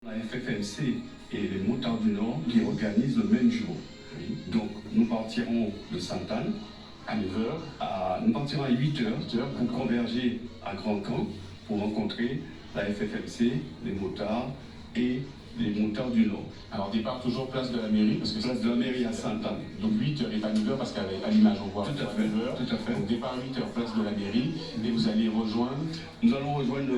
La FFMC et les Motards du Nord qui organisent le même jour. Oui. Donc nous partirons de Sainte-Anne à 9h, nous partirons à 8h pour converger à Grand Camp pour rencontrer la FFMC, les motards et les motards du Nord. Alors départ toujours place de la mairie, parce que place de la mairie à Sainte-Anne. Donc 8h et pas 9h parce qu'à l'image on voit tout à fait, 9h. Tout à fait. Donc départ 8h place de la mairie et vous allez rejoindre. Nous allons rejoindre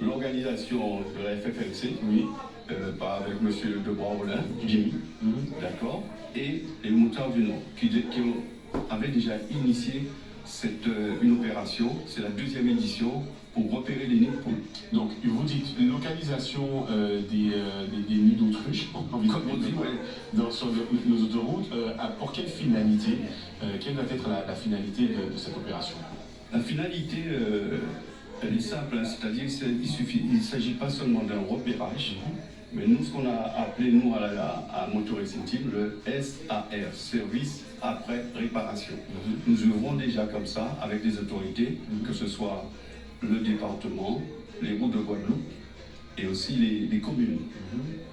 l'organisation de la FFMC. Oui. Avec M. Debras-Rollin, Jimmy, d'accord, et les motards du Nord, qui avaient déjà initié une opération, c'est la 2e édition, pour repérer les nids de poules. Donc, vous dites localisation des nids d'autruche, sur nos autoroutes, pour quelle finalité, quelle va être la finalité de cette opération? La finalité, elle est simple, hein, c'est-à-dire qu'il ne s'agit pas seulement d'un repérage, mais nous, ce qu'on a appelé, nous, à Motor Racing Team, le SAR, Service Après Réparation. Nous œuvrons déjà comme ça avec les autorités, que ce soit le département, les routes de Guadeloupe et aussi les communes.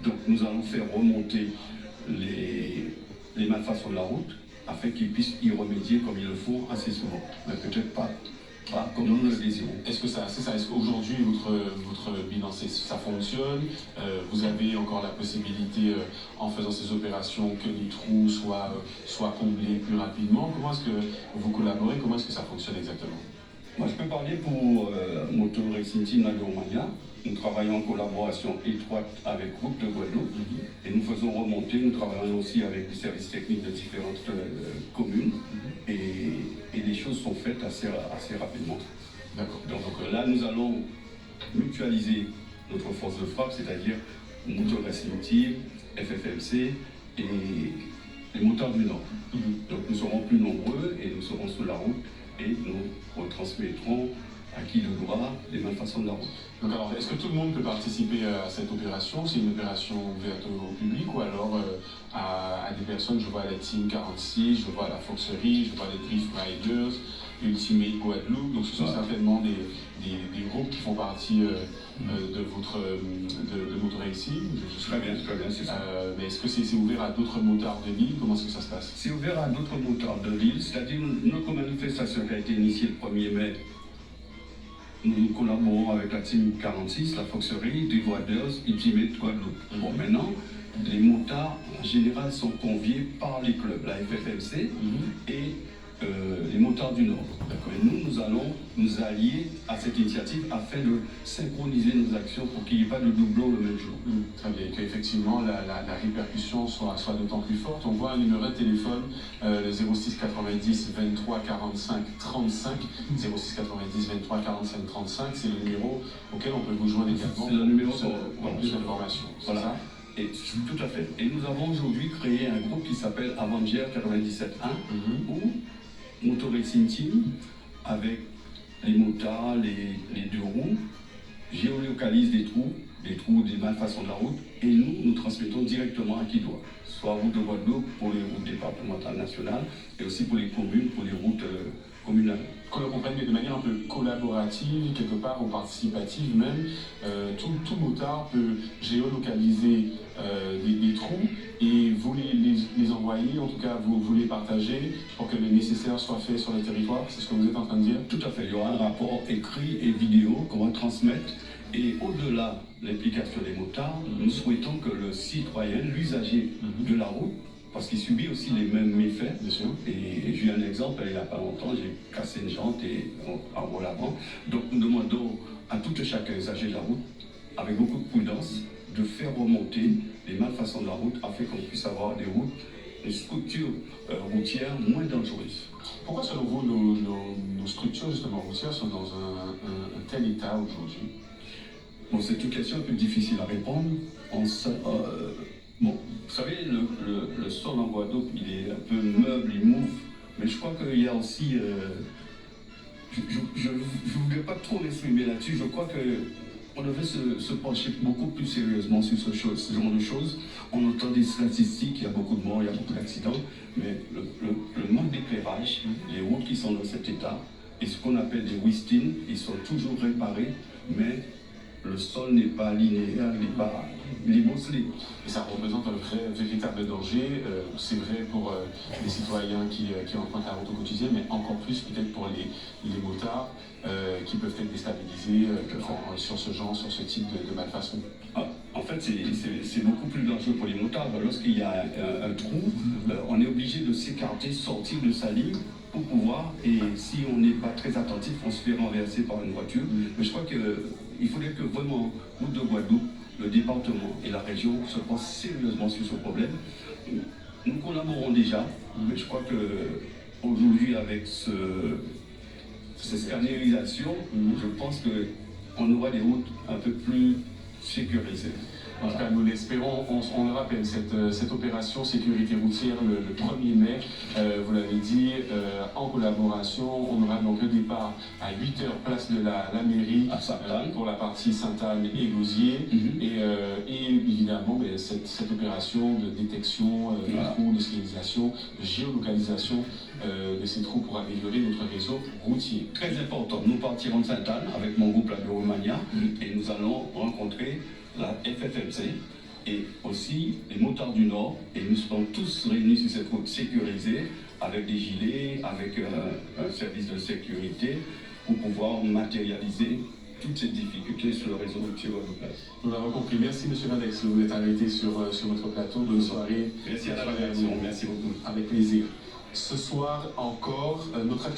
Donc nous allons faire remonter les malfaçons de la route afin qu'ils puissent y remédier comme ils le font assez souvent, mais peut-être pas comme nous le désirons. Est-ce que est-ce qu'aujourd'hui votre bilan ça fonctionne? Vous avez encore la possibilité en faisant ces opérations que les trous soient comblés plus rapidement? Comment est-ce que vous collaborez? Comment est-ce que ça fonctionne exactement? Moi, je peux parler pour Motor Racing Team Nadio-Mania. Nous travaillons en collaboration étroite avec Route de Guadeloupe et nous faisons remonter, nous travaillons aussi avec les services techniques de différentes communes et les choses sont faites assez rapidement. D'accord. Donc là, nous allons mutualiser notre force de frappe, c'est-à-dire Motor Racing Team, FFMC et les motards du Nord. Donc nous serons plus nombreux et nous serons sur la route et nous retransmettrons à qui le droit les malfaçons de la route. Donc alors, est-ce que tout le monde peut participer à cette opération? C'est une opération ouverte au public ou alors à des personnes? Je vois la Team 46, je vois la Foxerie, je vois les Drift Riders, Ultimate Guadeloupe, donc ce sont certainement des groupes qui font partie de Motor Racing. Très bien, c'est ça. Mais est-ce que c'est ouvert à d'autres motards de l'île? Comment est-ce que ça se passe? C'est ouvert à d'autres motards de l'île, c'est-à-dire notre manifestation qui a été initiée le 1er mai. Nous collaborons avec la Team 46, la Foxerie, des Riders, Ultimate Guadeloupe. Bon, maintenant, les motards en général sont conviés par les clubs, la FFMC et les motards du Nord. Et nous allons nous allier à cette initiative afin de synchroniser nos actions pour qu'il n'y ait pas de doublon le même jour. Très bien, et qu'effectivement la répercussion soit d'autant plus forte. On voit un numéro de téléphone, le 06 90 23 45 35, 06 90 23 45 35, c'est le numéro auquel on peut vous joindre également. C'est le numéro pour plus d'informations. Voilà. Et, tout à fait. Et nous avons aujourd'hui créé un groupe qui s'appelle Avenger 97.1 où Motor Racing Team, avec les motards, les deux roues, géolocalise des trous, des malfaçons de la route, et nous transmettons directement à qui doit. Soit route de Guadeloupe pour les routes départementales nationales, et aussi pour les communes, pour les routes communales. Qu'on le comprenne, mais de manière un peu collaborative, quelque part, ou participative même, tout motard peut géolocaliser des trous et vous les envoyer, en tout cas vous les partager pour que le nécessaire soit fait sur le territoire. C'est ce que vous êtes en train de dire? Tout à fait. Il y aura un rapport écrit et vidéo qu'on va transmettre. Et au-delà de l'implication des motards, nous souhaitons que le citoyen, l'usager de la route, parce qu'il subit aussi les mêmes méfaits. Bien sûr. Et j'ai eu un exemple, il n'y a pas longtemps, j'ai cassé une jante en volant. Donc nous demandons à tout et chacun usager de la route, avec beaucoup de prudence, de faire remonter les malfaçons de la route afin qu'on puisse avoir des routes, une structure routière moins dangereuse. Pourquoi selon vous nos structures justement routières sont dans un tel état aujourd'hui? Bon, c'est une question un peu difficile à répondre. Bon, vous savez, le sol en Guadeloupe, il est un peu meuble, il mouve, mais je crois qu'il y a aussi... je ne voudrais pas trop m'exprimer là-dessus, je crois qu'on devait se pencher beaucoup plus sérieusement sur ce genre de choses. On entend des statistiques, il y a beaucoup de morts, il y a beaucoup d'accidents, mais le manque d'éclairage, les routes qui sont dans cet état, et ce qu'on appelle des wistines, ils sont toujours réparés, mais le sol n'est pas linéaire, il est bosselé. Et ça représente un véritable danger. C'est vrai pour les citoyens qui empruntent la route au quotidien, mais encore plus peut-être pour les motards qui peuvent être déstabilisés sur ce type de malfaçon. Ah, en fait, c'est beaucoup plus dangereux pour les motards. Lorsqu'il y a un trou, on est obligé de s'écarter, sortir de sa ligne pour pouvoir, et si on n'est pas très attentif, on se fait renverser par une voiture. Mais je crois qu'il faudrait que vraiment, Route de Guadeloupe, le département et la région se pensent sérieusement sur ce problème. Nous collaborons déjà, mais je crois qu'aujourd'hui, avec cette scannerisation, je pense qu'on aura des routes un peu plus sécurisées. En tout cas, nous l'espérons. On le rappelle, cette opération sécurité routière le 1er mai, vous l'avez dit, en collaboration. On aura donc le départ à 8h, place de la mairie, pour la partie Sainte-Anne et Gosier. Et évidemment, cette opération de détection des trous, de signalisation, de géolocalisation de ces trous pour améliorer notre réseau routier. Très important. Nous partirons de Sainte-Anne avec mon groupe La Romania et nous allons rencontrer la FFMC et aussi les motards du Nord, et nous serons tous réunis sur cette route sécurisée avec des gilets, avec un service de sécurité pour pouvoir matérialiser toutes ces difficultés sur le réseau routier guadeloupéen. Nous l'avons compris. Merci M. Vandex de vous être arrêté sur votre plateau. Bonne soirée. Merci à la rédaction. Merci beaucoup. Avec plaisir. Ce soir encore, notre